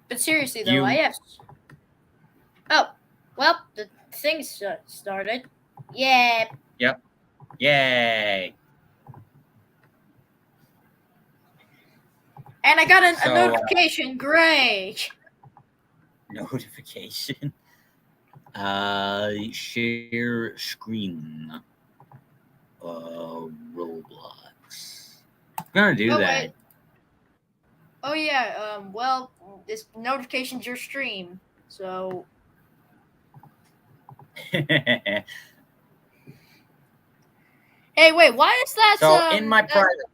But seriously though, I have. Oh, well, the thing's started. Yeah. Yep. Yay. And I got a notification. Great. Notification. Share screen. Roblox. I'm gonna do that. Wait. Oh yeah. Well, this notification's your stream, so. Hey, wait. Why is that? So in my private.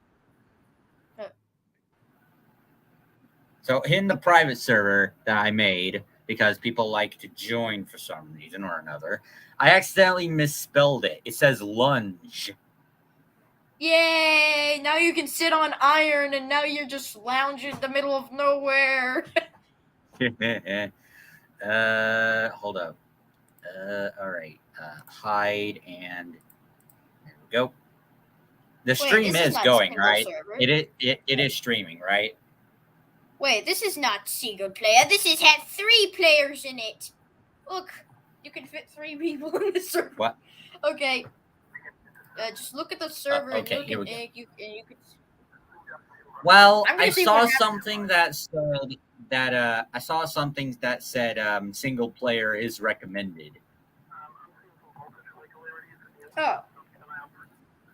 So in the private server that I made, because people like to join for some reason or another, I accidentally misspelled it. It says lunge. Yay! Now you can sit on iron, and now you're just lounging in the middle of nowhere. Hold up. All right. Hide, and there we go. The stream is going, right? It is streaming, right? Wait, this is not single player. This has 3 players in it. Look, you can fit 3 people in the server. What? Okay. Just look at the server okay, and look at you can. Well, I saw something that said that single player is recommended. Oh.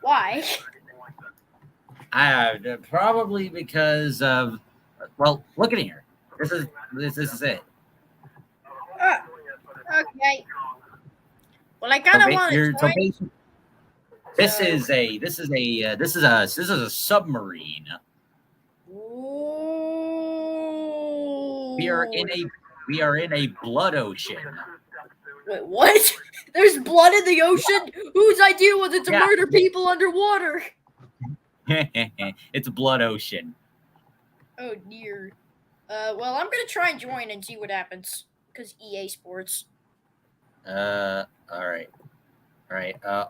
Why? Probably because of. Well, look at here. This is it. Okay. Well, I kind of want to join. This is a submarine. Ooh. We are in a blood ocean. Wait, what? There's blood in the ocean? Whose idea was it to murder people underwater? It's a blood ocean. Oh dear. Well, I'm gonna try and join and see what happens. Because EA Sports. All right.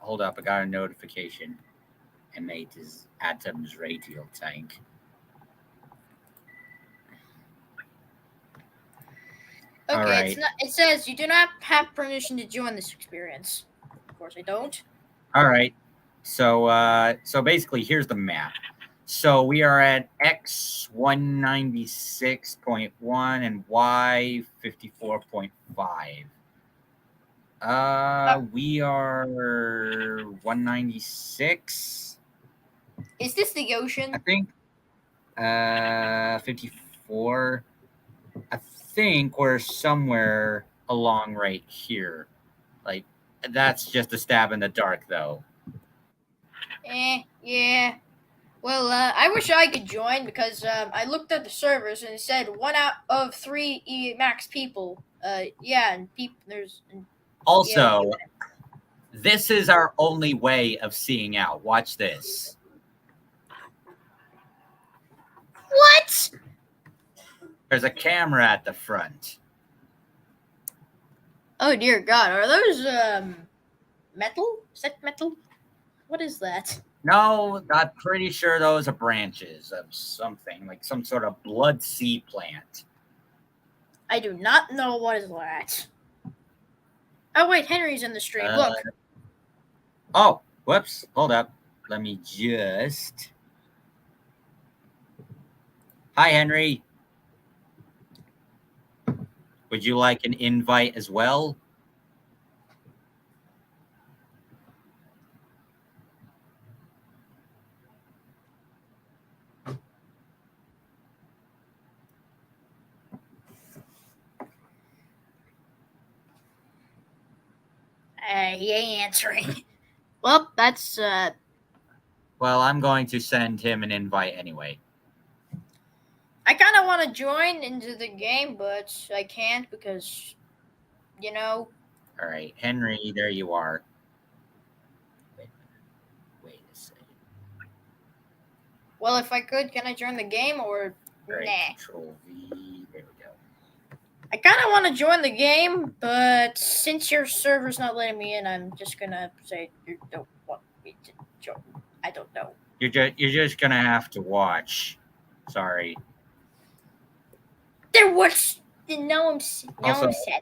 Hold up. I got a notification. M8 is Atom's radial tank. Okay, right. It says you do not have permission to join this experience. Of course, I don't. All right. So basically, here's the map. So we are at X 196.1 and Y 54.5. We are 196. Is this the ocean? I think. 54. I think we're somewhere along right here. Like, that's just a stab in the dark, though. Yeah. Well, I wish I could join because I looked at the servers and it said 1 out of 3 max people. Yeah, and there's. Also, this is our only way of seeing out. Watch this. What? There's a camera at the front. Oh dear God! Are those metal? Is that metal? What is that? No, I'm pretty sure those are branches of something, like some sort of blood sea plant. I do not know what is that. Oh wait, Henry's in the stream. Look. Oh, whoops! Hold up. Let me just. Hi, Henry. Would you like an invite as well? He ain't answering. Well, that's Well, I'm going to send him an invite anyway. I kind of want to join into the game, but I can't because, you know. All right, Henry, there you are. Wait a second. Well, if I could, can I join the game or right, nah? Control V. There we go. I kind of want to join the game, but since your server's not letting me in, I'm just gonna say you don't want me to join. I don't know. You're just gonna have to watch. Sorry. wonder what's. Now I'm sad.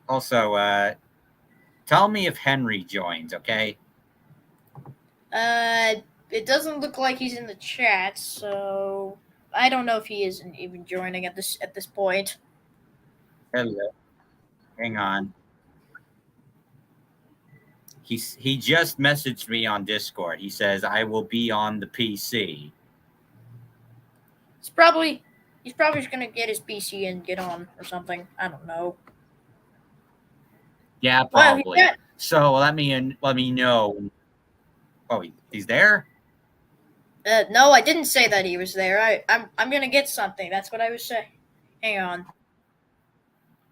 Also, tell me if Henry joins, okay? It doesn't look like he's in the chat, so I don't know if he isn't even joining at this point. Hello. Hang on. He just messaged me on Discord. He says I will be on the PC. He's probably just gonna get his PC and get on or something. I don't know. Yeah, probably. Well, so let me know. Oh, he's there? No, I didn't say that he was there. I'm gonna get something. That's what I was saying. Hang on.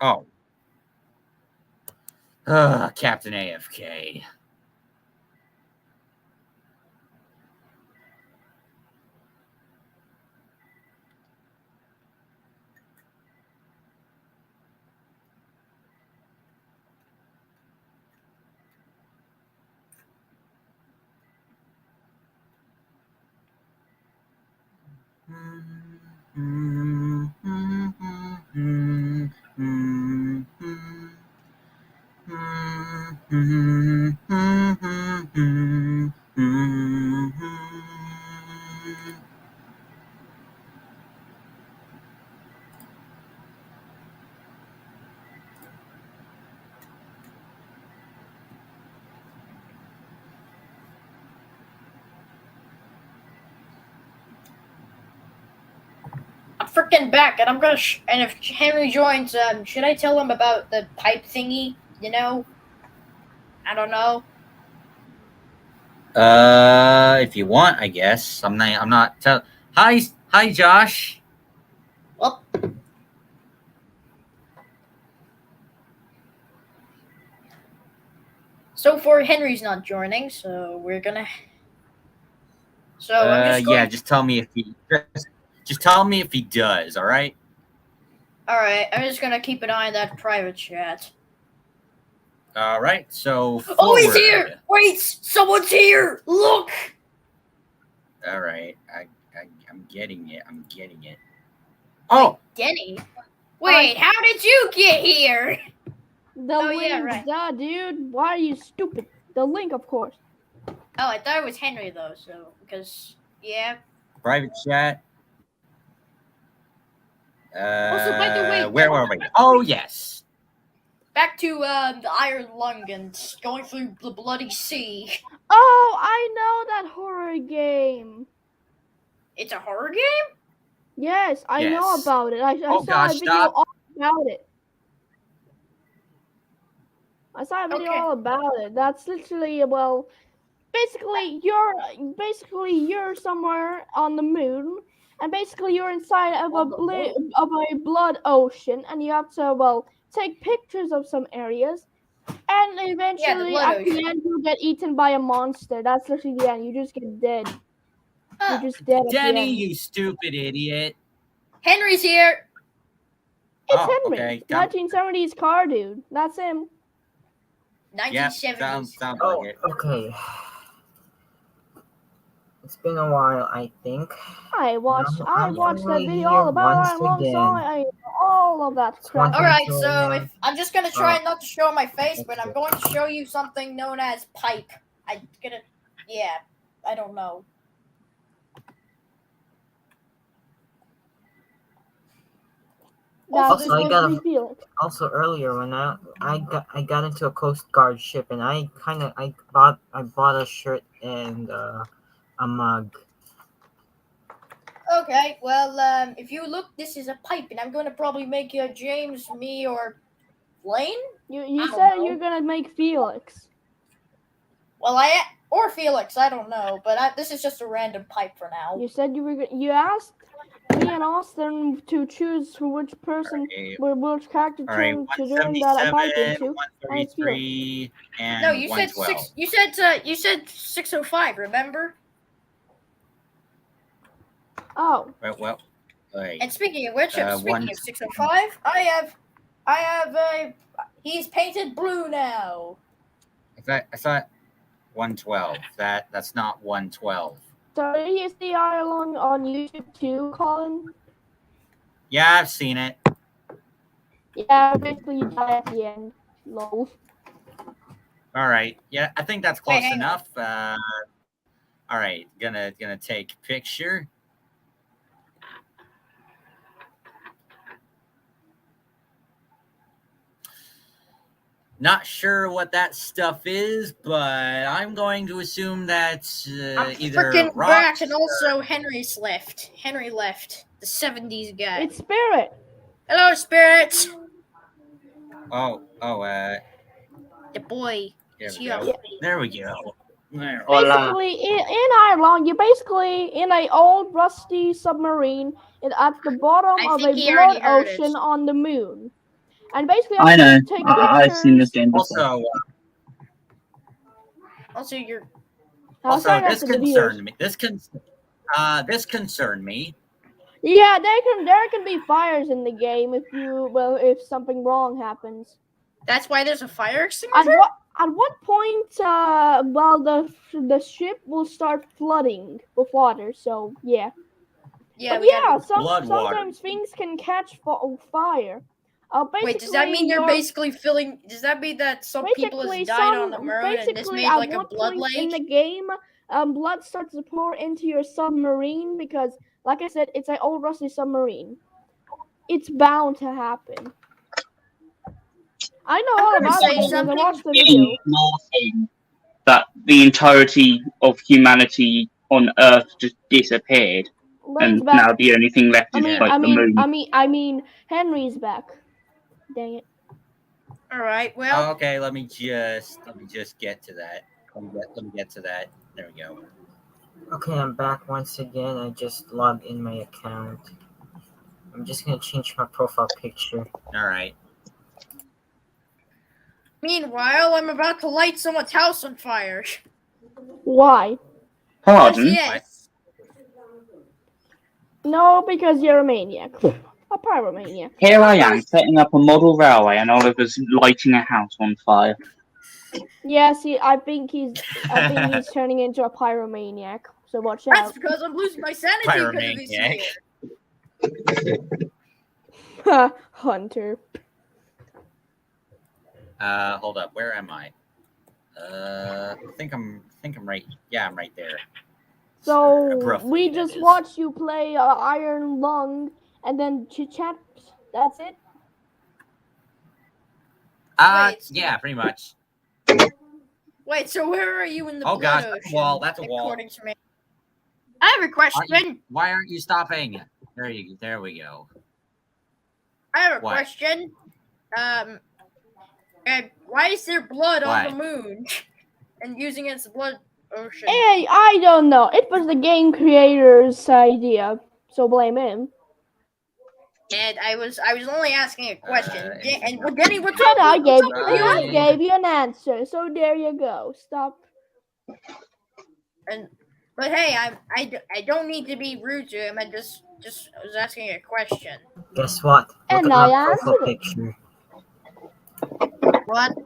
Oh. Captain AFK. I'm freaking back, and I'm gonna. And if Henry joins, should I tell him about the pipe thingy? You know, I don't know. If you want, I guess. I'm not. Hi, Josh. Well, so far Henry's not joining, so we're gonna. So I'm just going. Yeah, just tell me if he. Just tell me if he does. All right. All right, I'm just gonna keep an eye on that private chat. All right. So. Forward. Oh, he's here! Wait, someone's here! Look. All right, I'm getting it. Oh, Denny. Wait, how did you get here? The link, yeah, right. Duh, dude. Why are you stupid? The link, of course. Oh, I thought it was Henry though. So because private chat. Also, by the way, where were we? Oh, yes. Back to the Iron Lung and going through the bloody sea. Oh, I know that horror game. It's a horror game? Yes, I know about it. I saw a video all about it. I saw a video all about it. That's literally, well, basically you're somewhere on the moon, and basically you're inside of a blood ocean, and you have to, well, take pictures of some areas, and eventually at the end you get eaten by a monster. That's literally the end. You just get dead. You're just dead. Denny, you stupid idiot. Henry's here. It's Henry. Okay. 1970s car dude. That's him. 1970s. Sounds like it. Okay. It's been a while, I think. I watched that video all about Iron Lung, so all of that crap. Alright, so I'm just gonna try not to show my face, but I'm going to show you something known as pipe. I don't know. Also earlier when I got into a Coast Guard ship, and I bought a shirt and a mug. Okay, well, if you look, this is a pipe, and I'm going to probably make you James, me, or Blaine. You said you're gonna make Felix. Well, or Felix, I don't know, but this is just a random pipe for now. You said you asked me and Austin to choose which person, which character to join that pipe into. 133 and no, you said 6. You said 605. Remember? Oh. Well. Right. And speaking of which, speaking of 605, I have he's painted blue now. I thought 112. That's not 112. So did you see Ireland on YouTube too, Colin? Yeah, I've seen it. Yeah, basically you die at the end. Lol. All right. Yeah, I think that's close hang on. enough. All right, gonna take picture. Not sure what that stuff is, but I'm going to assume that's I'm either freaking rocks. back, and also Henry's left. Henry left, the '70s guy. It's Spirit. Hello, Spirit. Oh, The boy. there Is we he go. off? There we go. There. Basically, in Ireland, you're basically in an old rusty submarine at the bottom I of a think he blood already heard it. ocean on the moon. And basically, I know. take I've seen this game before. Also, you're. Also, this concerned me. This concerned me. Yeah, there can be fires in the game if something wrong happens. That's why there's a fire extinguisher. At what point the ship will start flooding with water? So yeah. Yeah. But sometimes things can catch fire. Wait, does that mean you're basically filling? Does that mean that some people has died on the moon and this made like a blood lake? In the game, blood starts to pour into your submarine because, like I said, it's an old rusty submarine. It's bound to happen. I know all about it because I watched the video. That the entirety of humanity on Earth just disappeared, and now the only thing left is the moon. I mean, Henry's back. Dang it! All right. Well. Okay. Let me just get to that. Let me get to that. There we go. Okay, I'm back once again. I just logged in my account. I'm just gonna change my profile picture. All right. Meanwhile, I'm about to light someone's house on fire. Why? Pardon? Yes. No, because you're a maniac. A pyromaniac. Here I am, setting up a model railway, and Oliver's lighting a house on fire. Yeah, see, I think he's turning into a pyromaniac. So watch out. That's because I'm losing my sanity because of this year. Hunter. Hold up. Where am I? I think I'm right. Yeah, I'm right there. So we just watched you play Iron Lung and then chit chat. That's it. Yeah, pretty much. Wait, so where are you in the blood ocean? That's a wall. That's a wall. According to me. I have a question. Why aren't you stopping? There we go. I have a question. Why is there blood on the moon? And using it as a blood ocean. Hey, I don't know. It was the game creator's idea, so blame him. And I was only asking a question. And Denny, what's up? I gave you an answer, so there you go. Stop. But hey, I don't need to be rude to him. I just was asking a question. Guess what? Look and I answered it. Picture. What?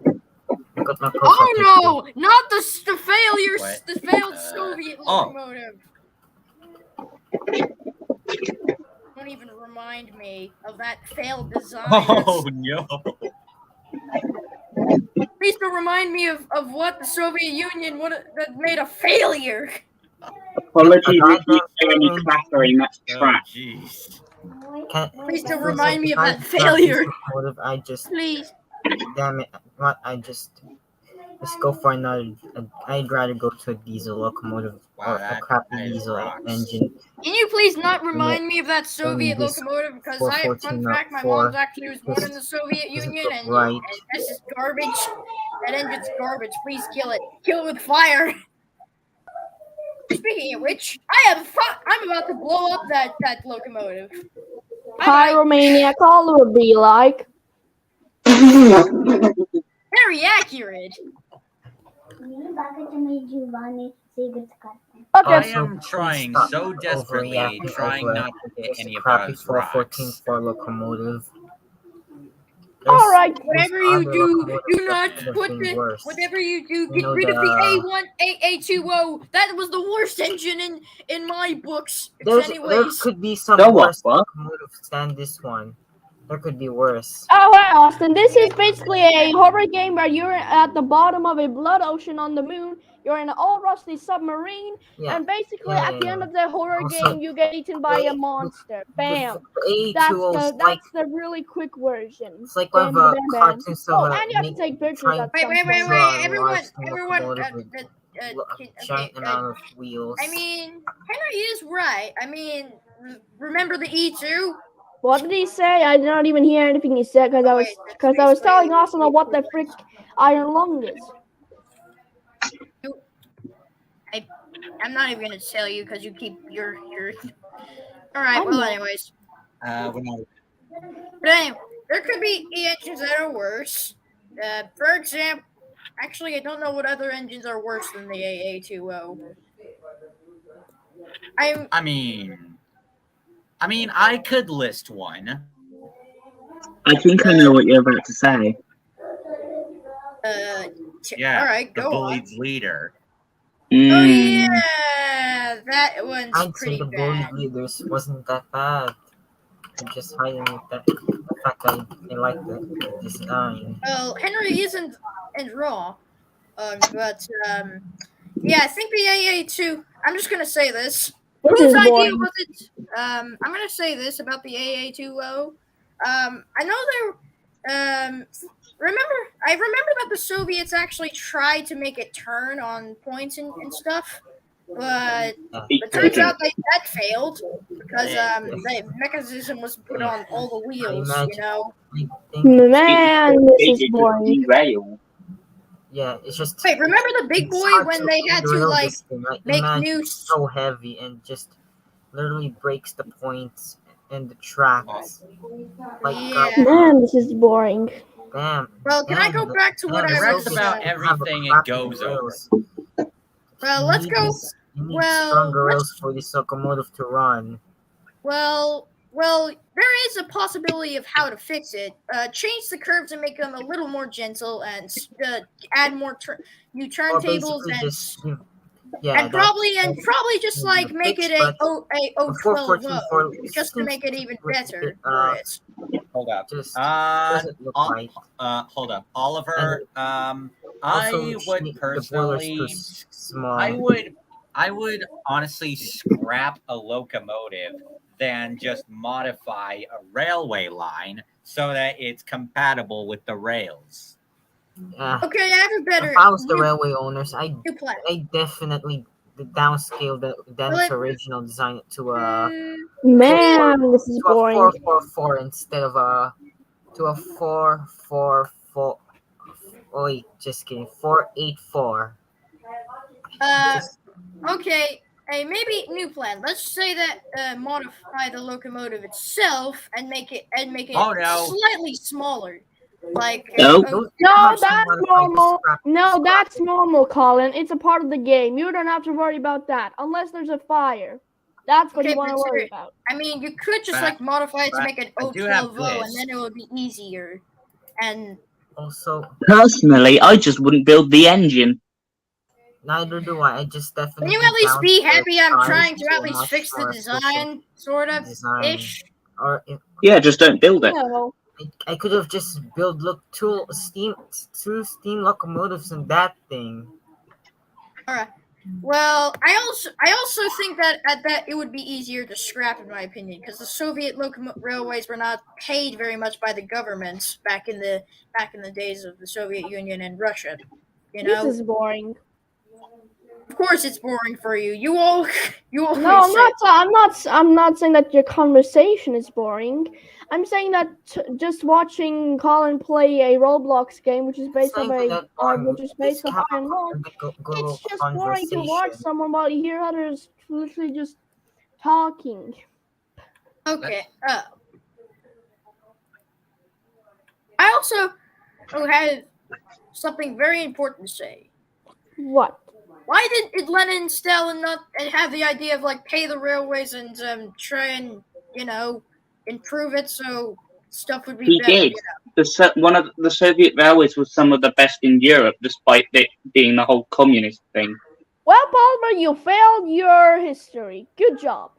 Oh no! Not the failure! The failed Soviet locomotive. Don't even remind me of that failed design. Oh no! Please don't remind me of what the Soviet Union that made a failure. Apologies if you hear any clattering. That's trash. Please don't remind me of that failure. Please. Damn it! What? Let's go for another. I'd rather go to a diesel locomotive or a crappy diesel engine. Can you please not remind me of that Soviet locomotive? Because fun fact, my mom's actually was born in the Soviet Union, and this is garbage. That engine's garbage. Please kill it. Kill it with fire. Speaking of which, I'm about to blow up that locomotive. Pyromaniac all would be like. Very accurate. I am trying so desperately, trying not to hit any of those rocks. 414 locomotive. All right. Whatever you do, do not put the. Whatever you do, get rid of the A1 AA20. That was the worst engine in my books. There could be some worse locomotives than this one. There could be worse. Oh, hi, Austin. This is basically a horror game where you're at the bottom of a blood ocean on the moon. You're in an old rusty submarine, and basically at the end of the horror game, you get eaten by a monster. Bam. That's the really quick version. It's like one of the cartoons of and you have to take pictures. Wait, everyone. Giant amount of wheels. I mean, Henry is right. I mean, remember the E2? What did he say? I did not even hear anything he said because I was telling Austin what the frick iron lung is. I'm not even gonna tell you because you keep your. All right. Well, anyways. But anyway, there could be engines that are worse. For example, actually, I don't know what other engines are worse than the AA20. I mean, I could list one. I think I know what you're about to say. Yeah. All right, go the bullied on. leader. Oh yeah, that one's pretty bad. I'd say the bullied leaders wasn't that bad. I'm just hiding the fact I like the design. Well, Henry isn't wrong, but yeah, I think the AA2. I'm just gonna say this. Whose idea was it? I'm gonna say this about the AA20. I know I remember that the Soviets actually tried to make it turn on points and stuff, but it turns out that failed because the mechanism was put on all the wheels. Man, this is boring. Yeah, it's just. Wait, remember the big boy when they had to make new? So heavy and just literally breaks the points and the tracks. Man, this is boring. Damn. Well, can I go back to what I was about everything it goes over? Well, let's go. Stronger rails for this locomotive to run. Well, there is a possibility of how to fix it. Change the curves and make them a little more gentle, and add more new turntables and probably just like make it a 012 just to make it even better. Hold up. Hold up, Oliver. I would personally, I would honestly scrap a locomotive than just modify a railway line so that it's compatible with the rails. Okay, I have a better. If I was the railway owners, I definitely downscale its original design to a this is boring. 444 instead of a 444. Oh wait, just kidding. 484. Okay. Hey, maybe new plan. Let's say that modify the locomotive itself and make it slightly smaller. No, that's normal. No, that's normal, Colin. It's a part of the game. You don't have to worry about that unless there's a fire. That's what you want to worry about. I mean, you could just modify it to make it 012 and then it would be easier. And also, personally, I just wouldn't build the engine. Neither do I. I just definitely. Can you at least be happy I'm trying to at least fix the design, sort of ish? Yeah, just don't build it. No. I could have just built two steam locomotives in that thing. All right. Well, I also think that it would be easier to scrap, in my opinion, because the Soviet railways were not paid very much by the governments back in the days of the Soviet Union and Russia. This is boring. Of course, it's boring for you. You all. No, I'm not saying that your conversation is boring. I'm saying that just watching Colin play a Roblox game, which is based on iron lung, it's just boring to watch someone while you hear others literally just talking. Okay. I also had something very important to say. What? Why did Lenin and Stalin not have the idea of pay the railways and try and improve it so stuff would be He better. did. One of the Soviet railways was some of the best in Europe, despite it being the whole communist thing. Well, Palmer, you failed your history. Good job.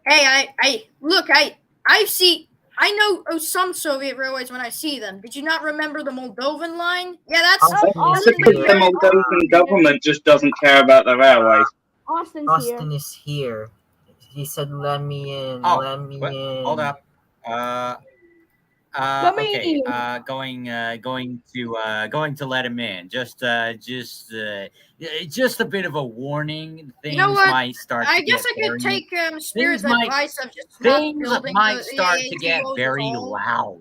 Hey, I know some Soviet railways when I see them. Did you not remember the Moldovan line? Yeah, that's The Moldovan government just doesn't care about the railways. Austin is here. He said, "Let me in. Let me in." Hold up. Okay. Going to let him in. Just a bit of a warning. Things might start. I guess I could take Spirit's advice of just not building. Things might start to get very loud.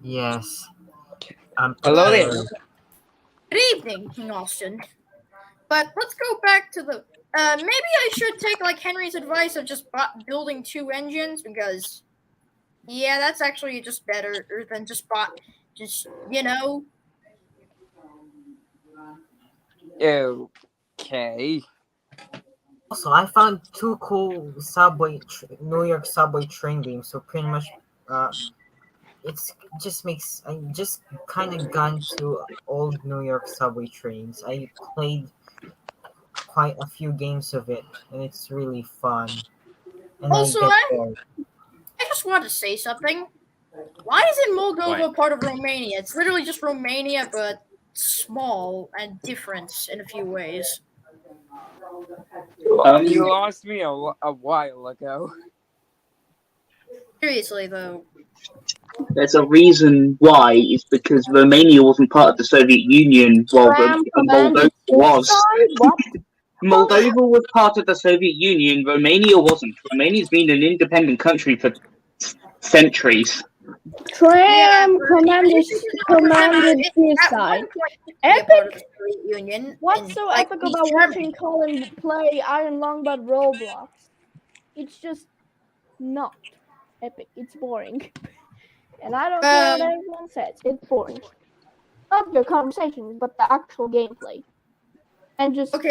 Yes. Hello there. Good evening, King Austin. But let's go back to the. Maybe I should take like Henry's advice of just building 2 engines because. Yeah, that's actually just better than just Okay. Also, I found 2 cool New York subway train games. So pretty much, it's just makes I just kind of gone to old New York subway trains. I played quite a few games of it, and it's really fun. And also, I just want to say something. Why isn't Moldova part of Romania? It's literally just Romania, but small and different in a few ways. You lost me a while ago. Seriously, though. There's a reason why. It's because Romania wasn't part of the Soviet Union while Moldova was. Moldova was part of the Soviet Union. Romania wasn't. Romania's been an independent country for centuries. Tram commanded suicide. Epic. What's so epic about watching Colin play Iron Longboat Roblox? It's just not epic. It's boring. And I don't care what everyone says. It's boring. Not your conversation, but the actual gameplay. And just but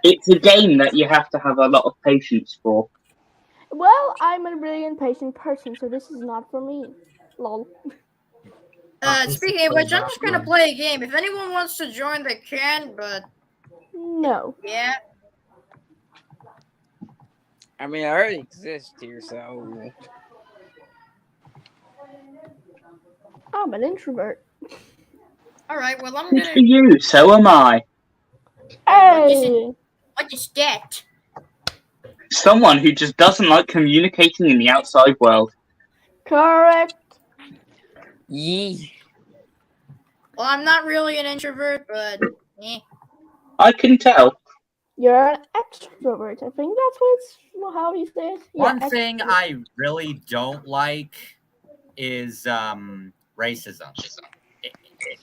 it's a game that you have to have a lot of patience for. Well, I'm a really impatient person, so this is not for me. Lol. Speaking of which, I'm just gonna play a game. If anyone wants to join, they can, but no. Yeah. I mean, I already exist here, so I'm an introvert. All right. Well, I'm Good gonna. for you. So am I. Hey. What is that? Someone who just doesn't like communicating in the outside world. Correct. Yee. Well, I'm not really an introvert, but I can tell. You're an extrovert. I think that's how you say it. One thing I really don't like is racism.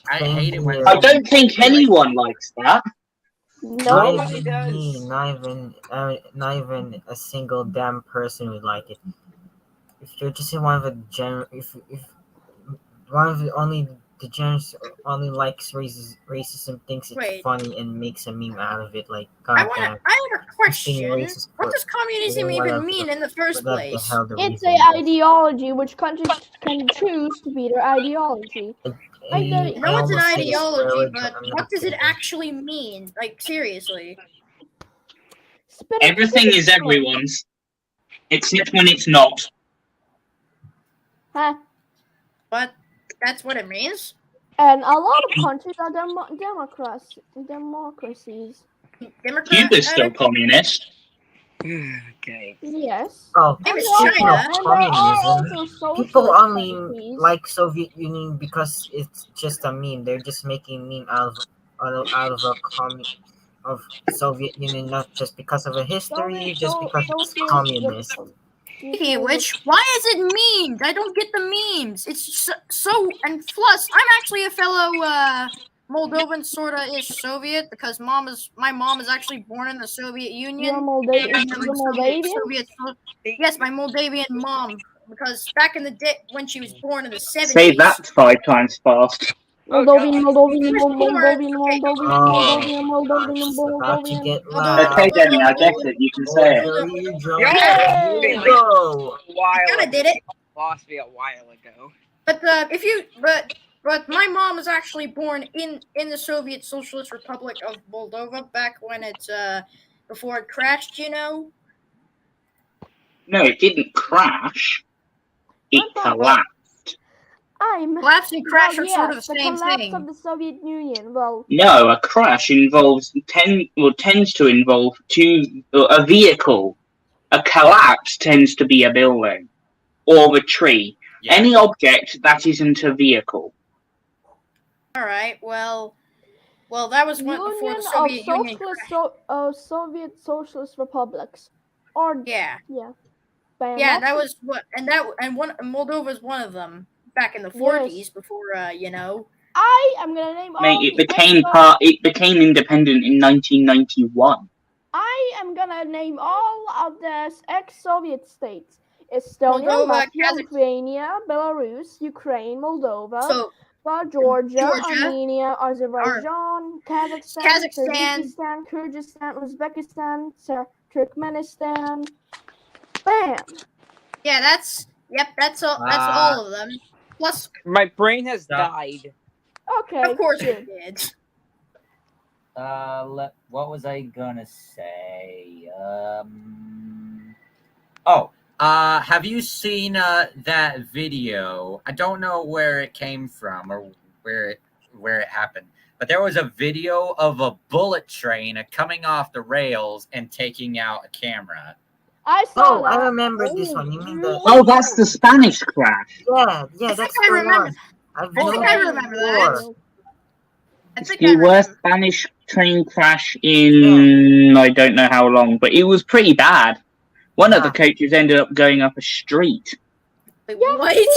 I hate it when I don't think anyone likes that. No. Nobody does. Not even a single damn person would like it. If you're just in one of the if one of the only degenerates only likes racism, thinks it's funny and makes a meme out of it, like I have a question. What does communism even mean in the first place? It's an ideology which countries can choose to be their ideology. I know it's an ideology, but what does it actually mean? Like, seriously. Everything is everyone's, except when it's not. Huh? But that's what it means? And a lot of countries are democracies. Cuba's still communist. Okay. Yes. Oh, China. People only like Soviet Union because it's just a meme. They're just making a meme out of Soviet Union, not just because of a history, just because it's communist. Speaking of which, why is it memed? I don't get the memes. It's so and plus, I'm actually a fellow Moldovan sorta-ish Soviet because my mom is actually born in the Soviet Union. You're Moldavian? Yes, my Moldavian mom. Because back in the day when she was born in the 70s. Say that 5 times fast. Moldavian. Okay, Danny, I get it. You can say it. I kinda did it. Lost me a while ago. But but my mom was actually born in the Soviet Socialist Republic of Moldova back when it's before it crashed. You know. No, it didn't crash. It collapsed. Collapse and crash are sort of the the same collapse thing. of the Soviet Union. Well, No, a crash tends to involve a vehicle. A collapse tends to be a building or a tree. Yeah. Any object that isn't a vehicle. All right. Well, that was before the Soviet Union crashed. Soviet Socialist Republics, or Yeah. yeah, That was Moldova is one of them back in the 40s before you know. I am gonna name all. Mate, it became independent in 1991. I am gonna name all of the ex-Soviet states: Estonia, Moldova, Latvia, Lithuania, Belarus, Ukraine, Moldova, Georgia, Armenia, Azerbaijan, Kazakhstan, Kyrgyzstan, Uzbekistan, Turkmenistan. Bam. Yeah, that's all. That's all of them. Plus, my brain has died. Okay. Of course it did. What was I gonna say? Have you seen that video? I don't know where it came from or where it happened, but there was a video of a bullet train coming off the rails and taking out a camera. I saw that. I remember this one. You mean the? Oh, that's the Spanish crash. Yeah, that's I remember. I think I remember that. It's the worst Spanish train crash in I don't know how long, but it was pretty bad. One of the coaches ended up going up a street. Wait, what? It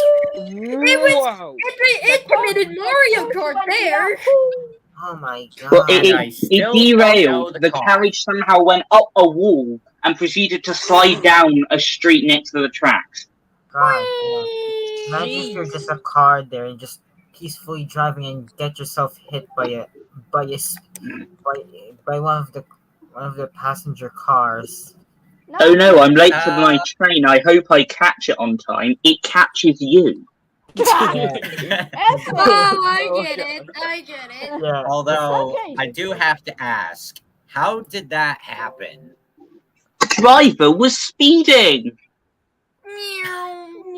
committed Mario Kart there. Oh my god! Well, it derailed. The carriage somehow went up a wall and proceeded to slide down a street next to the tracks. God, imagine if you're just a car there and just peacefully driving and get yourself hit by one of the passenger cars. Oh no, I'm late for my train. I hope I catch it on time. It catches you. I get it. Yeah. Although I do have to ask, how did that happen? The driver was speeding.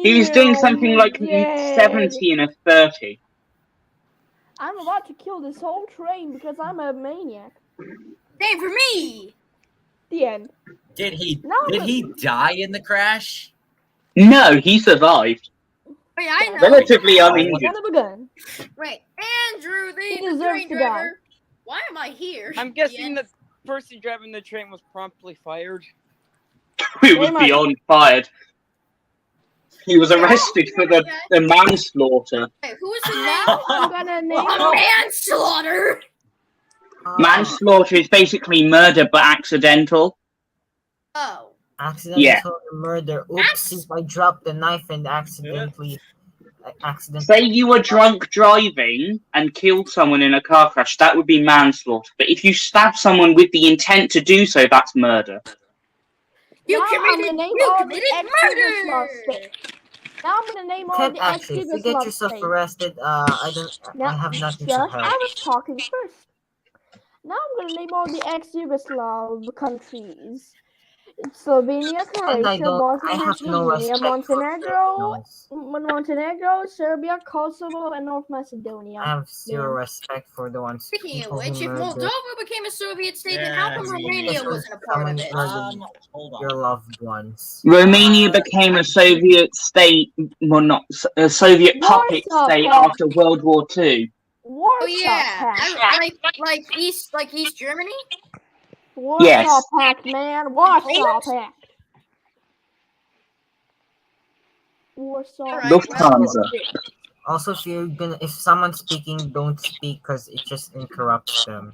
He was doing something like 70 and a 30. I'm about to kill this whole train because I'm a maniac. Same for me. The end. Did he die in the crash? No, he survived. Wait, I know. Relatively uninjured. Wait, Andrew, the train driver. Why am I here? I'm guessing the person driving the train was promptly fired. He was beyond fired. He was arrested for the manslaughter. Wait, who is the name? I'm gonna name manslaughter. Manslaughter is basically murder but accidental. Oh. Accidental murder. Oops! I dropped the knife and accidentally. Say you were drunk driving and killed someone in a car crash. That would be manslaughter. But if you stab someone with the intent to do so, that's murder. You committed murder. Now I'm gonna name all the actually, if you get yourself arrested, I have nothing to help. I was talking first. Now I'm gonna name all the ex-Yugoslav countries: Slovenia, Croatia, Bosnia, Montenegro, Serbia, Kosovo, and North Macedonia. I have zero respect for the ones. Speaking of which, if Moldova became a Soviet state, then how come Romania wasn't a part of it? Hold on. Your loved ones. Romania became a Soviet state, well, not a Soviet puppet state after World War II. Oh yeah, like East Germany. Warsaw Pact, man. Warsaw Pact. Warsaw. Lufthansa. Also, if someone's speaking, don't speak because it just interrupts them.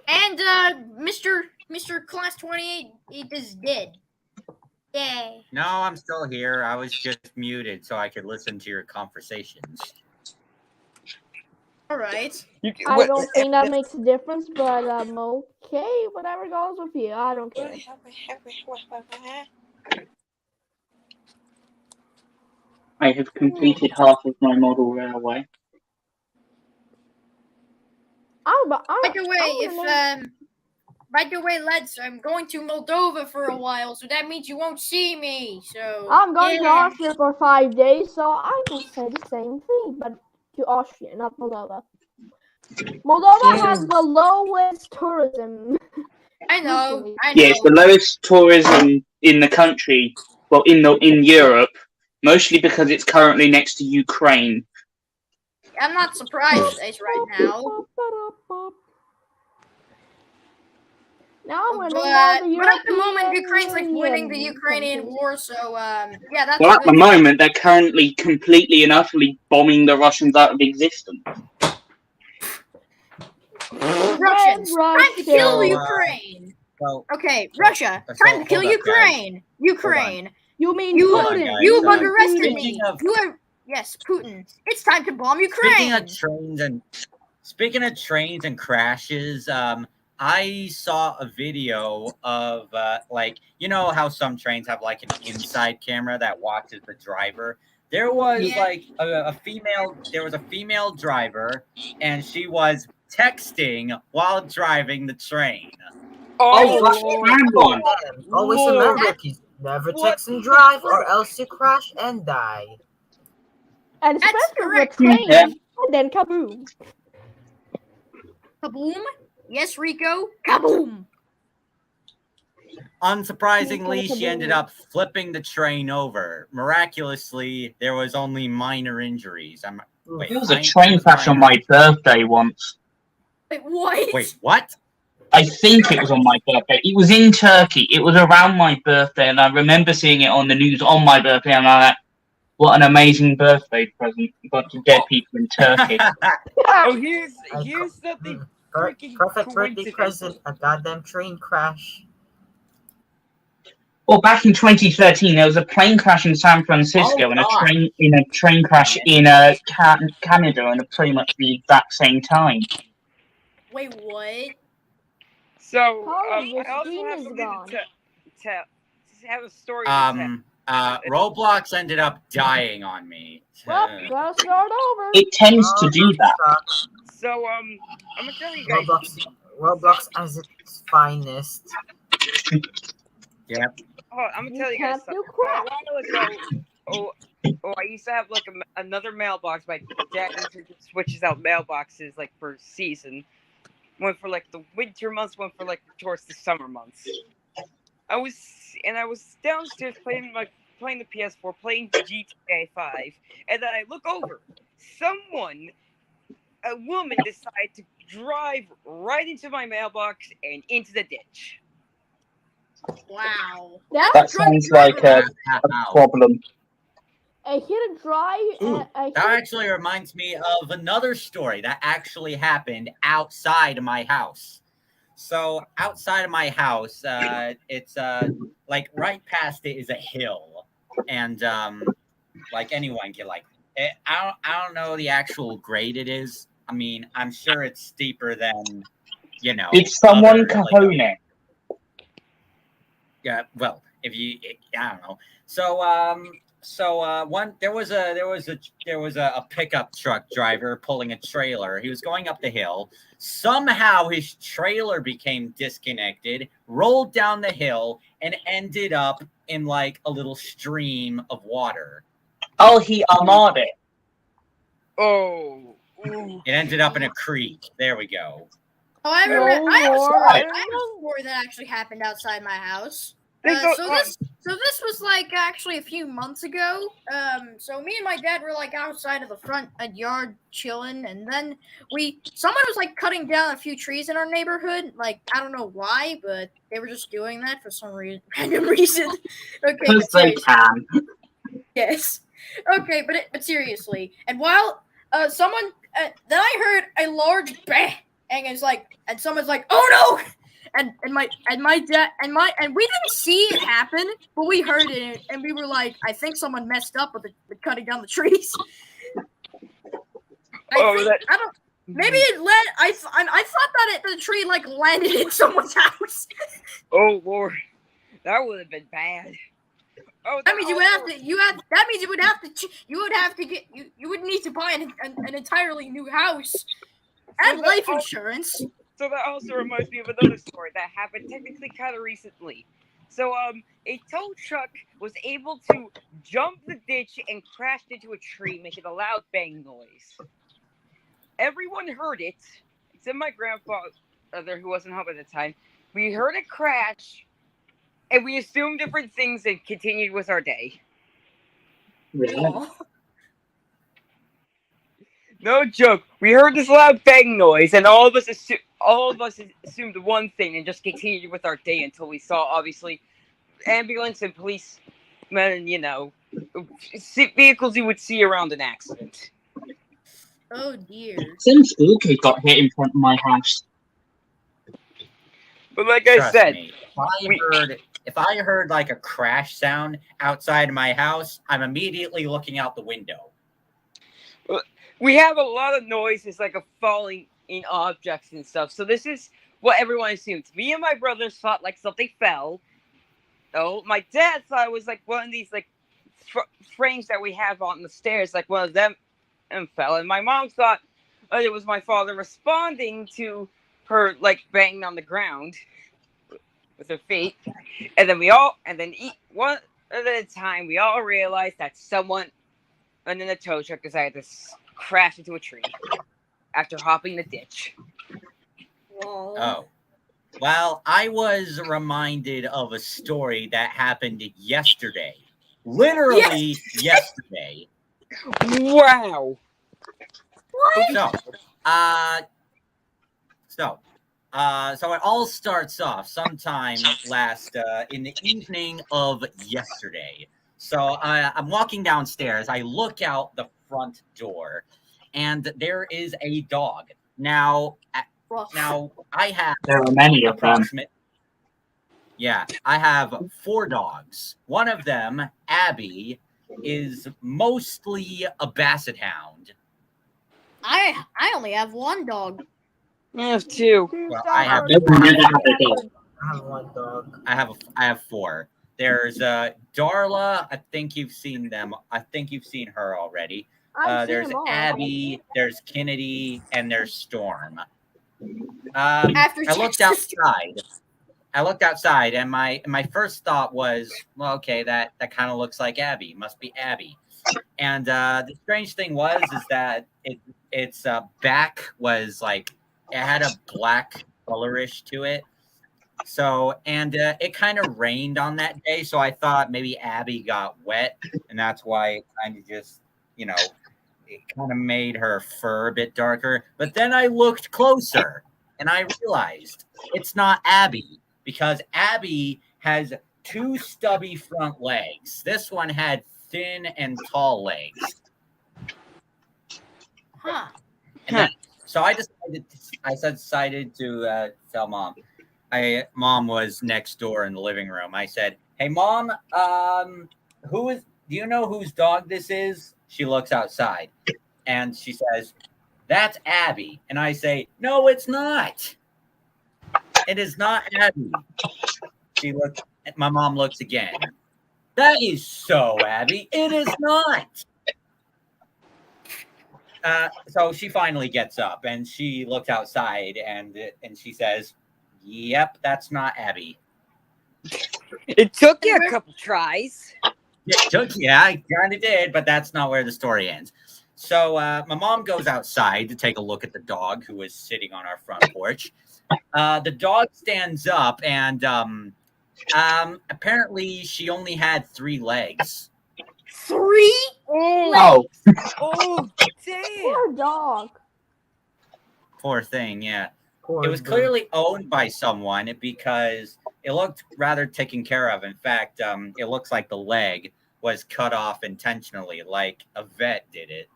And Mr. Class 28 is dead. Yay. No, I'm still here. I was just muted so I could listen to your conversations. All right. I don't think that makes a difference, but okay, whatever goes with you. I don't care. I have completed half of my model railway. By the way, lads, I'm going to Moldova for a while, so that means you won't see me. So I'm going to Austria for 5 days, so I will say the same thing, but to Austria, not Moldova. Moldova has the lowest tourism. I know. Yes, the lowest tourism in the country. Well, in Europe, mostly because it's currently next to Ukraine. I'm not surprised right now. But at the moment, Ukraine's like winning the Ukrainian war, so yeah, that's. Well, at the moment, they're currently completely and utterly bombing the Russians out of existence. Russians, time to kill Ukraine. Okay, Russia, time to kill Ukraine. Ukraine. You mean Putin? You've underestimated me. Yes, Putin. It's time to bomb Ukraine. Speaking of trains and crashes, I saw a video of like, you know how some trains have like an inside camera that watches the driver. There was like a female driver, and she was texting while driving the train. Always remember, never text and drive, or else you crash and die. And especially the train, and then kaboom. Kaboom? Yes, Rico. Kaboom! Unsurprisingly, she ended up flipping the train over. Miraculously, there was only minor injuries. There was a train crash on my birthday once. Wait, what? Wait, what? I think it was on my birthday. It was in Turkey. It was around my birthday, and I remember seeing it on the news on my birthday, and I'm like, what an amazing birthday present. A bunch of dead people in Turkey. Here's something Perfect birthday present, a goddamn train crash. Well, back in 2013, there was a plane crash in San Francisco and a train crash in Canada, and pretty much the exact same time. Wait, what? So I also have something to have a story. Roblox ended up dying on me. Well, gotta start over. It tends to do that. So I'm gonna tell you guys. Roblox as its finest. Yeah. Oh, I'm gonna tell you guys something. A while ago, I used to have like another mailbox. My dad switches out mailboxes like per season. One for like the winter months, one for like towards the summer months. I was downstairs playing the PS4, playing GTA 5, and then I look over. A woman decided to drive right into my mailbox and into the ditch. Wow. That sounds like a problem. A hidden drive. That actually reminds me of another story that actually happened outside of my house. So outside of my house, it's like right past it is a hill, and like anyone can I don't know the actual grade it is. I mean, I'm sure it's steeper than, It's someone Cajone. Yeah, well, I don't know. So there was a pickup truck driver pulling a trailer. He was going up the hill. Somehow his trailer became disconnected, rolled down the hill, and ended up in like a little stream of water. Oh, he armored it. Oh. It ended up in a creek. There we go. Oh, I remember. I have a story that actually happened outside my house. So this was like actually a few months ago. So me and my dad were like outside of the front yard chilling, and then someone was like cutting down a few trees in our neighborhood. Like, I don't know why, but they were just doing that for some random reason. Okay, because they can. Yes. Okay, but seriously, and while someone then I heard a large bang, and it's like, and someone's like, "Oh no!" And my dad and we didn't see it happen, but we heard it, and we were like, I think someone messed up with cutting down the trees. Maybe it I thought that the tree like landed in someone's house. Oh Lord, that would have been bad. Oh, that means you would need to buy an entirely new house and life insurance. So that also reminds me of another story that happened technically kind of recently. So a tow truck was able to jump the ditch and crashed into a tree, making a loud bang noise. Everyone heard it, except my grandfather, who wasn't home at the time. We heard it crash, and we assumed different things and continued with our day. Yeah. No joke. We heard this loud bang noise, and all of us assumed one thing and just continued with our day until we saw, obviously, ambulance and policemen, vehicles you would see around an accident. Oh dear. Some school kid got hit in front of my house. But like I said, me, if I heard like a crash sound outside of my house, I'm immediately looking out the window. We have a lot of noises like of falling in objects and stuff. So this is what everyone assumed. Me and my brothers thought like something fell. Oh, my dad thought it was like one of these like frames that we have on the stairs, like one of them fell. And my mom thought it was my father responding to her like banging on the ground with her feet. And then one at a time, we all realized that someone and then the tow truck decided to crash into a tree after hopping the ditch. Whoa. Oh. Well, I was reminded of a story that happened yesterday. Literally yesterday. Wow. What? So it all starts off sometime in the evening of yesterday. So I'm walking downstairs. I look out the front door, and there is a dog. Now I have There are many of them. Yeah, I have 4 dogs. One of them, Abby, is mostly a basset hound. I only have 1 dog. I have 2. Well, I have one dog. I have 4. There's Darla. I think you've seen them. I think you've seen her already. There's Abby. There's Kennedy, and there's Storm. I looked outside, and my first thought was, well, okay, that kind of looks like Abby. Must be Abby. And the strange thing is that its back was like it had a black colorish to it. So, and it kind of rained on that day, so I thought maybe Abby got wet, and that's why it kind of just, it kind of made her fur a bit darker. But then I looked closer, and I realized it's not Abby, because Abby has 2 stubby front legs. This one had thin and tall legs. Huh. And then, so I decided to tell Mom. Mom was next door in the living room. I said, "Hey, Mom, do you know whose dog this is?" She looks outside, and she says, "That's Abby." And I say, "No, it's not. It is not Abby." My mom looks again. "That is so, Abby. It is not." So she finally gets up, and she looks outside, and she says, "Yep, that's not Abby." It took you a couple tries. I kind of did, but that's not where the story ends. So my mom goes outside to take a look at the dog who is sitting on our front porch. The dog stands up, and apparently she only had 3 legs. 3? Oh. Oh, damn. Poor dog. Poor thing, yeah. It was clearly owned by someone because it looked rather taken care of. In fact, it looks like the leg was cut off intentionally, like a vet did it.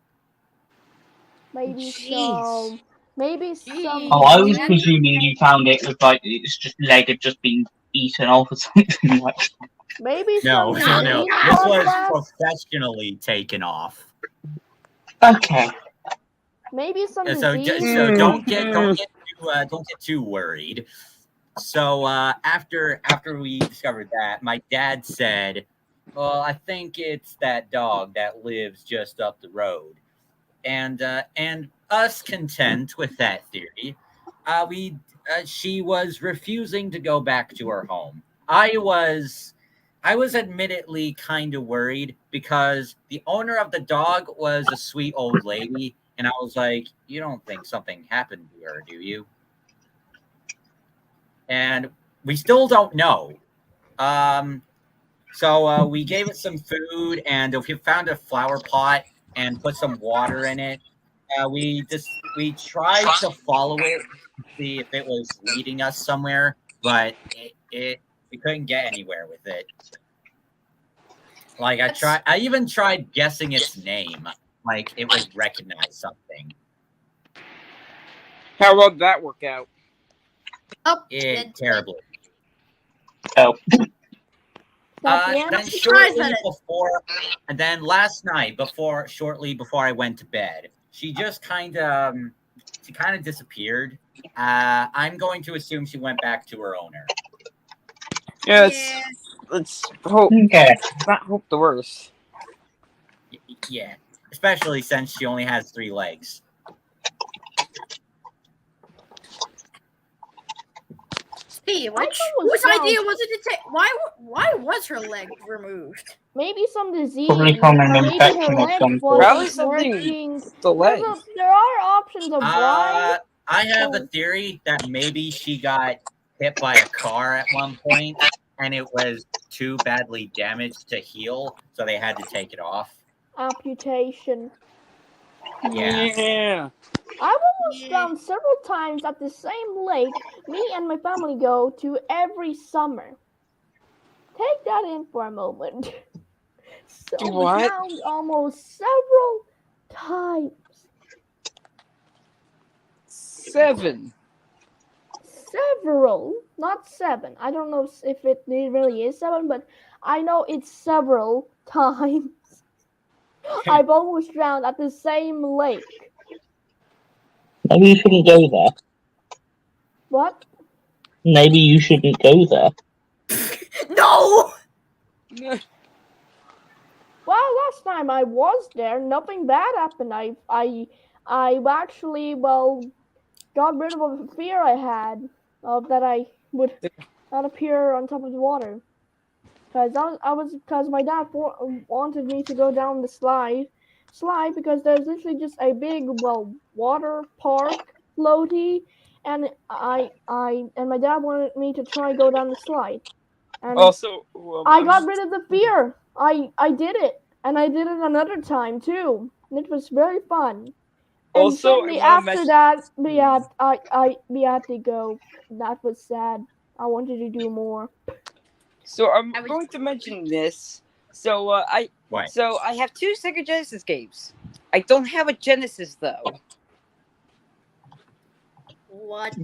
Maybe Jeez. some. Maybe some. Oh, I was presuming you found it with like it's just leg had just been eaten off or something like that. Maybe No. some. This was professionally taken off. Okay. Maybe some. So don't get too worried. So after we discovered that, my dad said, Well, I think it's that dog that lives just up the road, and us content with that theory, we she was refusing to go back to her home. I was admittedly kind of worried because the owner of the dog was a sweet old lady, and I was like, "You don't think something happened to her, do you?" And we still don't know. Um, so we gave it some food, and we found a flower pot and put some water in it. We tried to follow it to see if it was leading us somewhere, but it we couldn't get anywhere with it. Like I even tried guessing its name, like it would recognize something. How would that work out? Oh, It terribly. Oh. Then shortly before, and then last night, shortly before I went to bed, she kind of disappeared. I'm going to assume she went back to her owner. Yes. Let's hope. Okay. Not hope the worst. Yeah, especially since she only has 3 legs. Whose idea was it to take? Why was her leg removed? Maybe some disease. Probably from an Maybe infection her or leg something. wasn't Probably something working. with the legs. There are options of why. I have a theory that maybe she got hit by a car at one point, and it was too badly damaged to heal, so they had to take it off. Amputation. Yeah. I've almost drowned several times at the same lake me and my family go to every summer. Take that in for a moment. So we drowned almost several times. 7. Several, not 7. I don't know if it really is 7, but I know it's several times. I've almost drowned at the same lake. Maybe you shouldn't go there. What? Maybe you shouldn't go there. No! Well, last time I was there, nothing bad happened. I actually, got rid of a fear I had that I would not appear on top of the water. Because my dad wanted me to go down the slide because there's literally just a big water park floaty, and my dad wanted me to try go down the slide. And also, I got rid of the fear. I did it, and I did it another time too. And it was very fun. And also, shortly after that, we had to go. That was sad. I wanted to do more. So I'm going to mention this. So I have 2 Sega Genesis games. I don't have a Genesis though. What?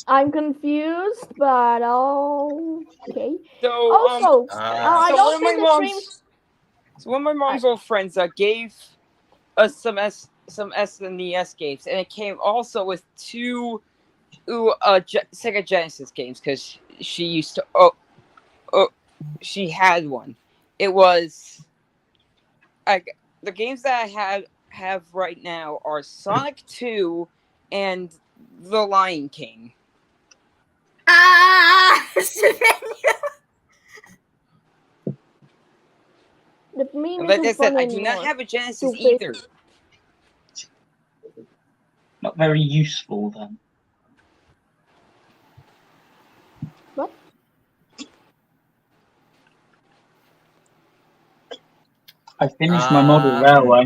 I'm confused, but okay. So also, I don't think the stream. So one of my mom's old friends gave us some SNES games, and it came also with 2 Sega Genesis games because she used to. She had one. It was the games that I have right now are Sonic 2 and The Lion King. Like I said, I do not have a Genesis either. Not very useful then. What? I finished my model railway.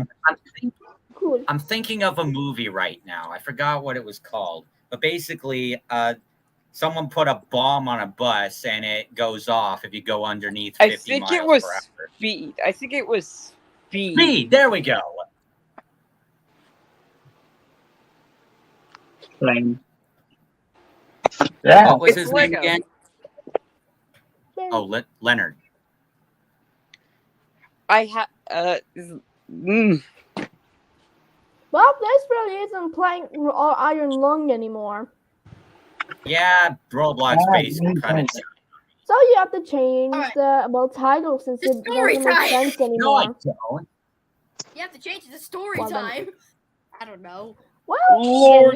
I'm thinking of a movie right now. I forgot what it was called, but basically, someone put a bomb on a bus and it goes off if you go underneath 50 miles per hour. Speed. I think it was Speed. Speed. There we go. Plane. Yeah. What was his name again? Oh, Leonard. I have. Well, this really isn't playing Iron Lung anymore. Yeah, Roblox based kind of. So you have to change the title since it doesn't make sense anymore. No, I don't. You have to change it to story time. I don't know. Well, Lord,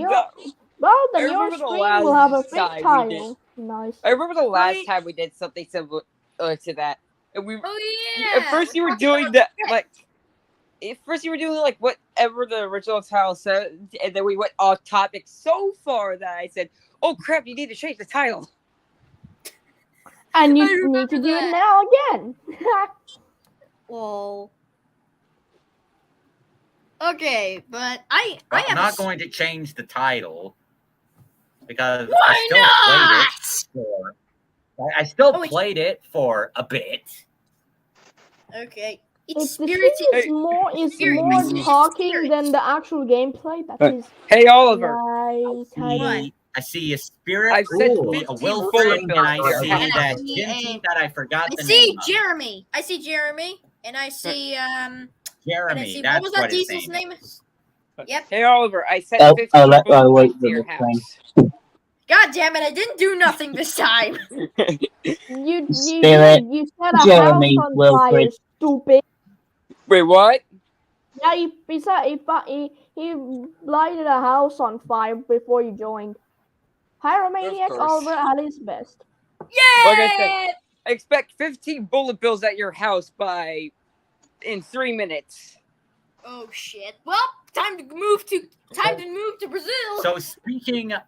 then your stream will have a fake title. Nice. I remember the last time we did something similar to that. And at first you were doing that, like, whatever the original title said, and then we went off topic so far that I said, "Oh crap, you need to change the title." And you need to do it now again. Well, okay, but I'm not going to change the title because I still played it for a bit. Okay. If the stream is more talking than the actual gameplay, that is. Hey, Oliver. I see a spirit. I've said a willful, and I see that Tinty that I forgot the name. I see Jeremy, and I see Jeremy. What was that diesel's name? Yep. Hey, Oliver. I said 15 wait to your house. God damn it! I didn't do nothing this time. You said a Jeremy house on fire, stupid. Wait, what? Yeah, he lighted a house on fire before you joined. Pyromaniac Oliver at his best. Yeah. Like I said, I expect 15 bullet bills at your house in 3 minutes. Oh shit! Well, time to move to Brazil. So speaking of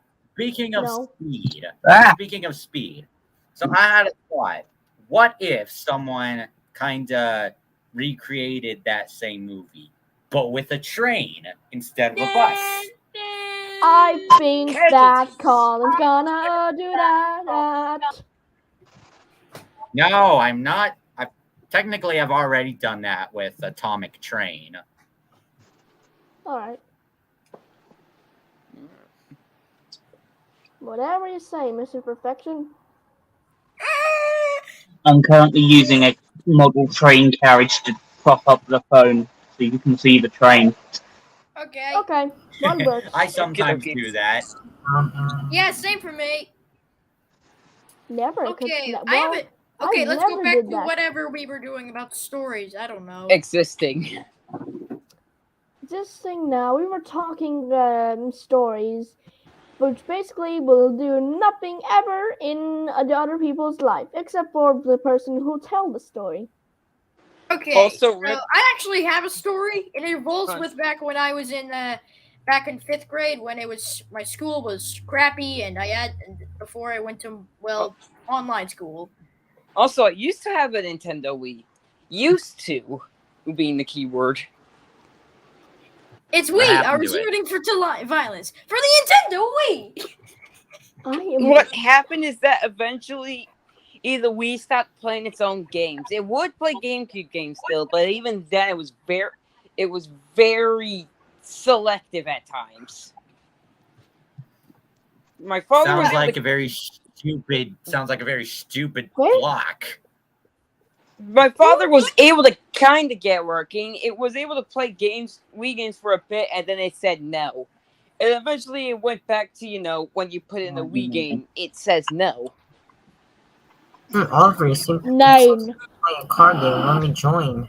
speed. So I had a thought. What if someone kind of recreated that same movie, but with a train instead of a bus? I think that Colin's gonna do that. No, I'm not. I've already done that with Atomic Train. All right. Whatever you say, Mr. Perfection. I'm currently using a model train carriage to prop up the phone so you can see the train. Okay. One works. I sometimes do that. Yeah, same for me. Never. Okay, let's go back to whatever we were doing about stories. I don't know. Existing now. We were talking stories, which basically will do nothing ever in the other people's life, except for the person who tell the story. Okay, also, I actually have a story, and it revolves with back when I was in 5th grade, when my school was crappy, and before I went to online school. Also, I used to have a Nintendo Wii. Used to being the key word. It's Wii. I was rooting for violence for the Nintendo Wii. What happened is that eventually, either Wii stopped playing its own games. It would play GameCube games still, but even then, it was very selective at times. My father sounds like a very stupid block. My father was able to kind of get working. It was able to play Wii games for a bit, and then it said no. And eventually it went back to, when you put in the Wii game, it says no. Oliver, you seem to play a card game. Let me join.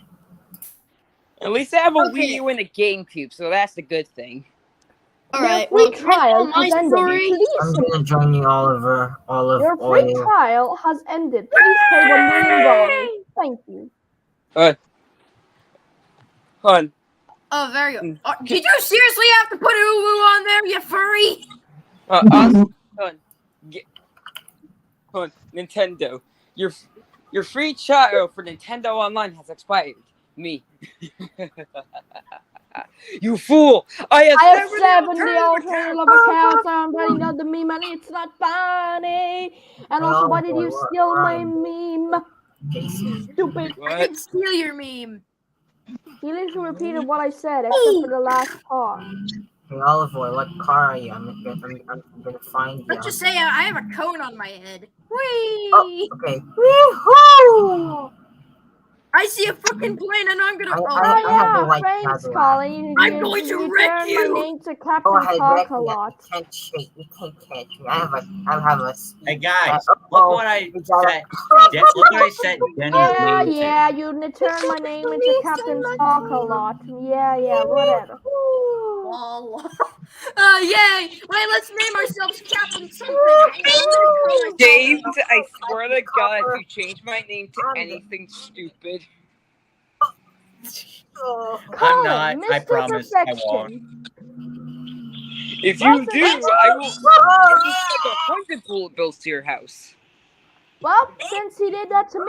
At least I have a Wii U and a GameCube, so that's a good thing. Alright, free trial has ended. I'm gonna join you, Oliver. Your free trial has ended. Please pay $1 million. Thank you. Hun. Oh, very good. Did you seriously have to put Hulu on there, you furry? Nintendo. Your free trial for Nintendo Online has expired. Me. You fool! I have 70 alternative accounts. I'm running out the meme and it's not funny. And also, why did you steal my meme? Stupid. I didn't steal your meme. He literally repeated what I said, except for the last part. Hey, Oliver, what car are you? I'm gonna find you. Let's just say I have a cone on my head. Whee! Oh, okay. Woo-hoo! I see a fucking plane and I'm gonna. I have a white thanks, Cadillac. Colin. I'm going to wreck turned you. my name to Captain Go ahead, wreck me. Talk-a-lot. You can't shake. You can't catch me. I have a speed. Hey guys, look what I set. Look what I set Denny's name to. Yeah, you turned my name into Captain Talk-a-lot. Yeah, whatever. Yay! Wait, let's name ourselves Captain something. James, I swear to God, if you change my name to anything stupid. I'm not. I promise I won't. If you do, I will send 100 bullet bills to your house. Well, since he did that to me,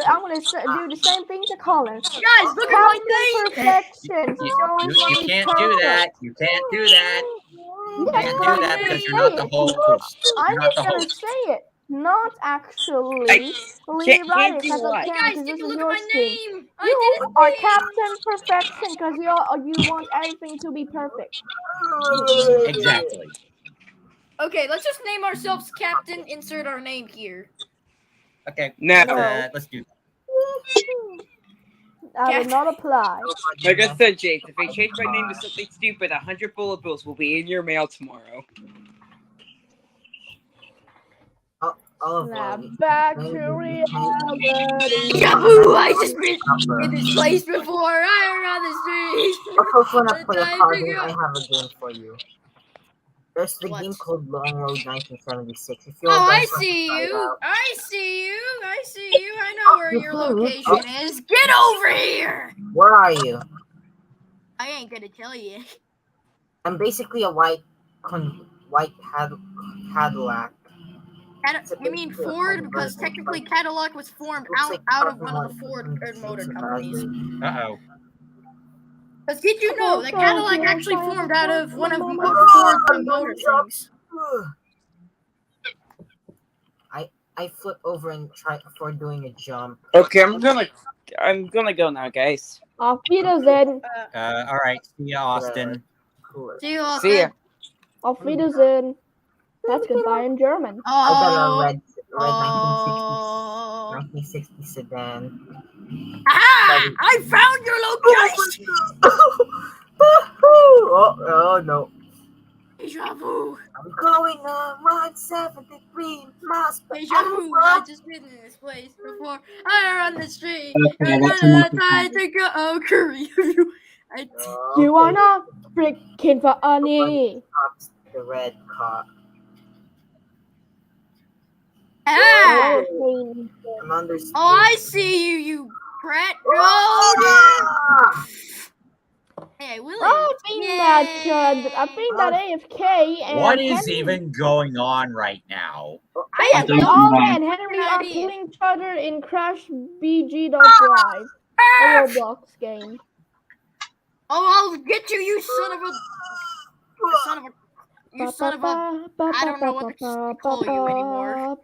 I'm gonna do the same thing to Colin. Guys, look at my name. Perfection. You can't do that. You can't do that. You can't do that because you're not the host. I'm just gonna say it. Not actually. Can't Right, do because I what? can, Guys, because take this a is look your at my stream. name. You are Captain Perfection because you want everything to be perfect. Exactly. Okay, let's just name ourselves Captain. Insert our name here. Okay. No. Let's do that. That will not apply. Like I said, James, if I change my name to something stupid, 100 bullet bills will be in your mail tomorrow. Now back to reality. Yahoo! I just been in this place before. I around the street. Of course, when I play a card game, I have a game for you. There's the game called Long Road 1976. If you I see you. I see you. I see you. I know where your location is. Get over here. Where are you? I ain't gonna tell you. I'm basically a white Cadillac. You mean Ford? Because technically Cadillac was formed out of one of the Ford motor companies. Uh-oh. Because did you know that Cadillac actually formed out of one of Ford's motor things? I flip over and try for doing a jump. Okay, I'm gonna go now, guys. Auf Wiedersehen. All right. See ya, Austin. See you, Austin. See ya. Auf Wiedersehen. That's goodbye in German. I got a red 1960 sedan. Ah! I found your location! Oh no. Deja vu. I'm going on 173 miles per Deja vu. hour. I just been in this place before. I run the street. Okay, that's enough. I to go. Oh, curry. You are not freaking funny. The red car. Ah! I'm under Oh, I see you, you brat. Oh, hey, Willie. I've been that AFK. And What is Henry, even going on right now? I have no and Henry are killing each other in Crash BG.drive, a Roblox game. Oh, I'll get you, you son of a. You son of a. I don't know what to call you anymore.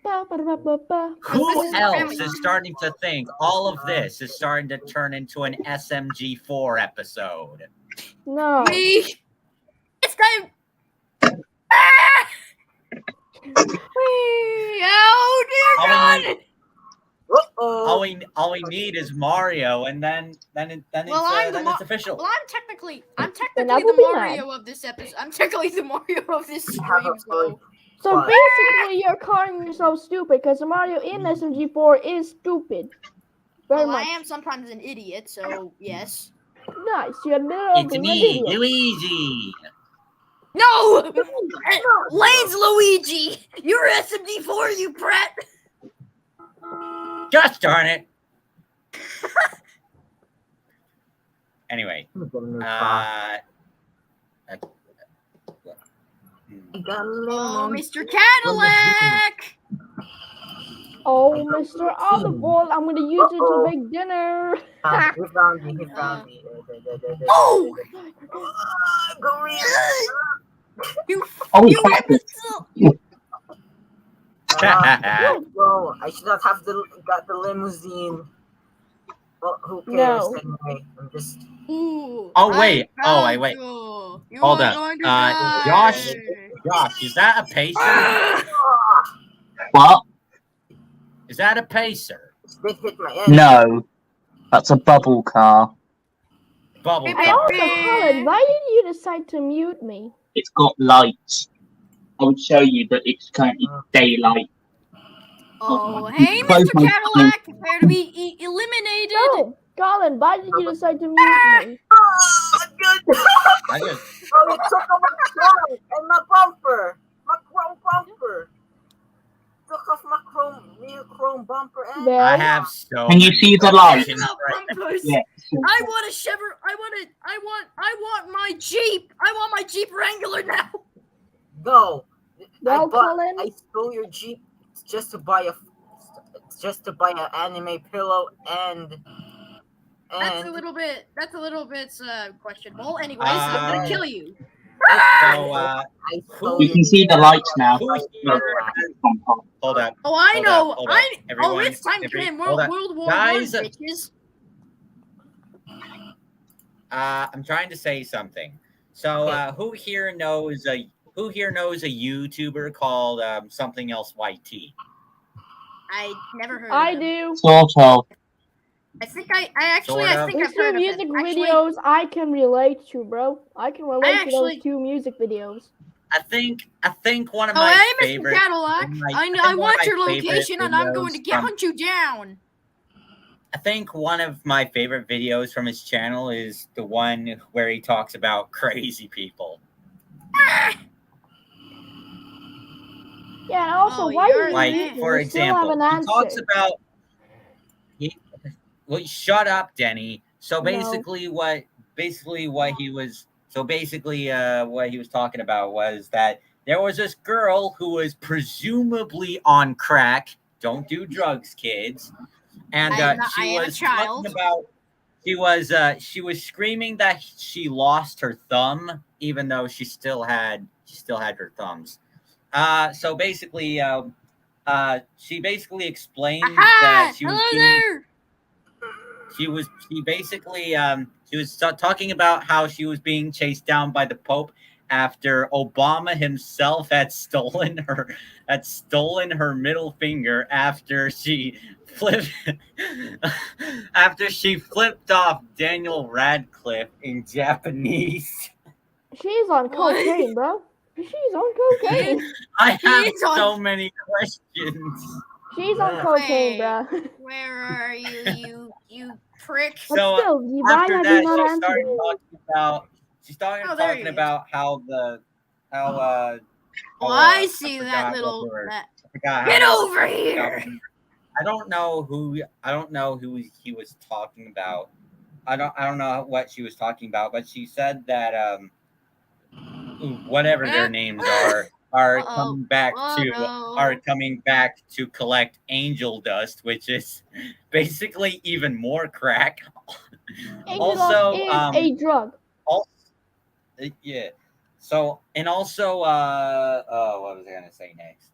Who else is starting to think all of this is starting to turn into an SMG4 episode? No. Me. It's time. Ah! Oh dear God! All we need is Mario, and then it's official. Well, I'm technically the Mario of this episode. I'm technically the Mario of this stream. So basically, you're calling yourself stupid because the Mario in SMG4 is stupid. Very much. I am sometimes an idiot, so yes. Nice, you're It's me, Luigi. No! Lane's Luigi! You're SMD4, you brat! Gosh darn it. Anyway. Oh, Mr. Cadillac! Oh, Mr. Audible, I'm gonna use it to make dinner. He found me. Oh! Bro, I should not have got the limousine. Well, who cares? No. Anyway, I'm just. Ooh, wait. wait. Hold on. Josh, is that a pacer? What? Is that a pacer? Hit my head. No. That's a bubble car. Bubble And car. also, Colin, why did you decide to mute me? It's got lights. I would show you, but it's currently daylight. Oh, hey, Mr. Cadillac, prepare to be eliminated. No, Colin, why did you decide to mute me? I just Oh, it took off my chrome and my bumper. My chrome bumper. Took off my chrome bumper. And I have so. Can you see the lights? Yeah. I want a Chevrolet. I want my Jeep. I want my Jeep Wrangler now. No. Well, Colin, I stole your Jeep just to buy an anime pillow and. That's a little bit questionable. Anyways, I'm gonna kill you. So, you can see the lights now. Hold up. Oh, I know. Everyone, It's time to end hold World War Guys, I, bitches. I'm trying to say something. So, who here knows a YouTuber called something else YT? I never heard. I of him. do. Sort of. I think I've These heard two of music him. videos I can relate to, bro. I can relate to those actually- 2 music videos. I think one of Oh, my hey, Mr. favorite. Cadillac. I want your location, and I'm going to hunt you down. I think one of my favorite videos from his channel is the one where he talks about crazy people. Yeah, and also, Oh, why you're did you Like, mute me? for You still have example, an he answer. talks about. Well, shut up, Denny. So No. basically, what he was talking about was that there was this girl who was presumably on crack. Don't do drugs, kids. And she was talking about. She was screaming that she lost her thumb, even though she still had her thumbs. So basically, she basically explained that she was talking about how she was being chased down by the Pope after Obama himself had stolen her middle finger after she flipped off Daniel Radcliffe in Japanese. She's on cocaine, bro. She's on cocaine. I have so many questions. She's on cocaine, bro. Where are you, you prick? But still, why after have that, you not answered? She started talking about how I see that little. Get over here! I don't know who he was talking about. I don't know what she was talking about, but she said that whatever their names are coming back to collect angel dust, which is basically even more crack. Angel dust is a drug. Yeah. So, and also, what was I gonna say next?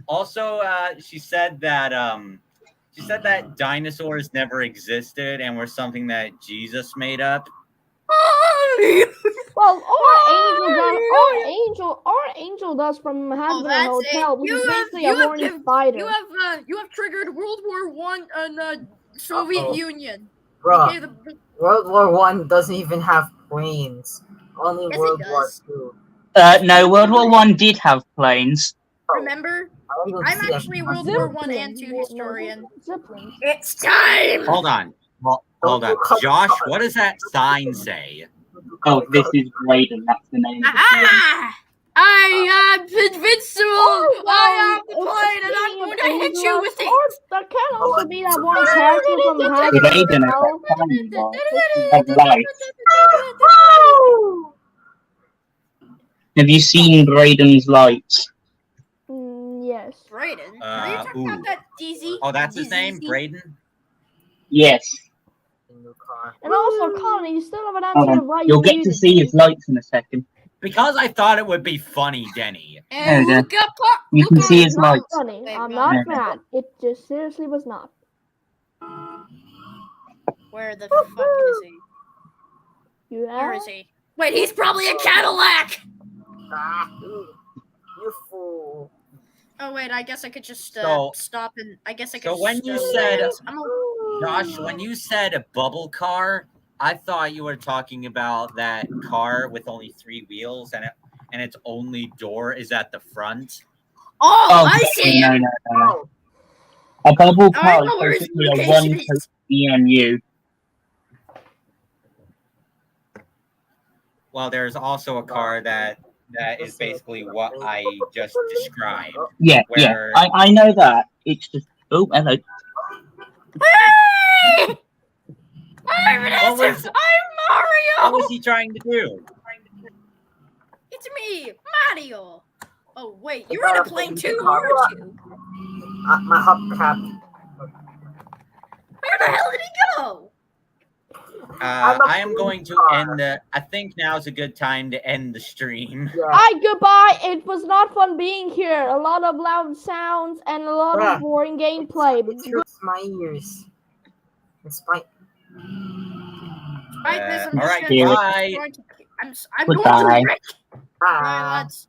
Also, she said that dinosaurs never existed and were something that Jesus made up. Well, or angel dust from Hazbin Hotel, which is basically a horny spider. You have triggered World War I and the Soviet Union. Bro, World War I doesn't even have planes. Only World War II. No, World War I did have planes. Remember? I'm actually World War I and II historian. It's time! Hold on. Hold on. Josh, what does that sign say? Oh, this is Raiden. That's the name. I am invincible! I am the plane and I'm going to hit you with it! Or that can also be that one character from Raiden Have you seen Raiden's lights? Yes. Braden? Are you talking about that DZ? Oh, that's his name? Braden? Yes. And also, Colin, you still haven't answered why you'll get to see his lights in a second. Because I thought it would be funny, Denny. You can see his lights. Funny. I'm not mad. It just seriously was not. Where the fuck is he? Where is he? Wait, he's probably a Cadillac! You fool. Oh wait, I guess I could just stop and I guess I could. So when you said, Josh, when you said a bubble car, I thought you were talking about that car with only 3 wheels and its only door is at the front. Oh, I see. No. A bubble car is basically a one-coach EMU. Well, there's also a car that is basically what I just described. Yeah, I know that. It's just hello. Hey! I'm I'm Mario! What was he trying to do? It's me, Mario! Oh, wait, you're in a plane too, aren't you? My hubcap. Where the hell did he go? I am going to end the... I think now's a good time to end the stream. Yeah. Hi, goodbye. It was not fun being here. A lot of loud sounds and a lot of boring gameplay. It hurts my ears. Despite all right, bye. I'm going to Rick. Bye. Bye, lads.